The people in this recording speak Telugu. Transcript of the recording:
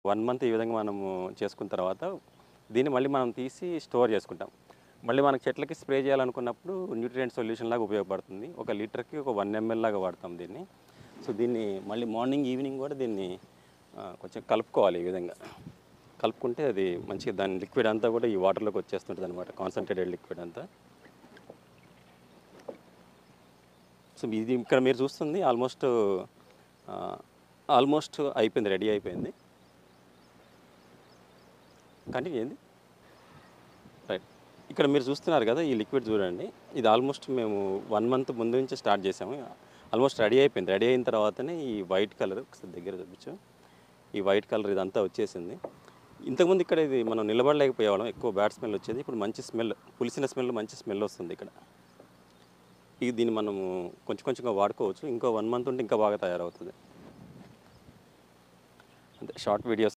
1 మంత్ ఈ విధంగా మనము చేసుకున్న తర్వాత దీన్ని మళ్ళీ మనం తీసి స్టోర్ చేసుకుంటాం. మళ్ళీ మనకు చెట్లకి స్ప్రే చేయాలనుకున్నప్పుడు న్యూట్రియంట్ సొల్యూషన్ లాగా ఉపయోగపడుతుంది. ఒక లీటర్‌కి ఒక 1 ఎంఎల్ లాగా వాడతాం దీన్ని. సో, దీన్ని మళ్ళీ మార్నింగ్, ఈవినింగ్ కూడా దీన్ని కొంచెం కలుపుకోవాలి ఈ విధంగా. కలుపుకుంటే అది మంచిగా దాని లిక్విడ్ అంతా కూడా ఈ వాటర్‌లోకి వచ్చేస్తుంటదనమాట. కాన్సంట్రేటెడ్ లిక్విడ్ అంతా. సో, ఇది ఇక్కడ మీరు చూస్తుంది ఆల్మోస్ట్ అయిపోయింది. రెడీ అయిపోయింది. కంటిన్యూ చేయండి. రైట్. ఇక్కడ మీరు చూస్తున్నారు కదా! ఈ లిక్విడ్ చూడండి. ఇది ఆల్మోస్ట్ మేము 1 మంత్ ముందు నుంచి స్టార్ట్ చేసాము. ఆల్మోస్ట్ రెడీ అయిపోయింది. రెడీ అయిన తర్వాతనే ఈ వైట్ కలర్ ఒకసారి దగ్గర చూపించు. ఈ వైట్ కలర్ ఇదంతా వచ్చేసింది. ఇంతకుముందు ఇక్కడ ఇది మనం నిలబడలేకపోయేవాళ్ళం. ఎక్కువ బ్యాడ్ స్మెల్ వచ్చేది. ఇప్పుడు మంచి స్మెల్, పులిసిన స్మెల్, మంచి స్మెల్ వస్తుంది ఇక్కడ. దీన్ని మనము కొంచెం కొంచెంగా వాడుకోవచ్చు. ఇంకో 1 మంత్ ఉంటే ఇంకా బాగా తయారవుతుంది. అంతే, షార్ట్ వీడియోస్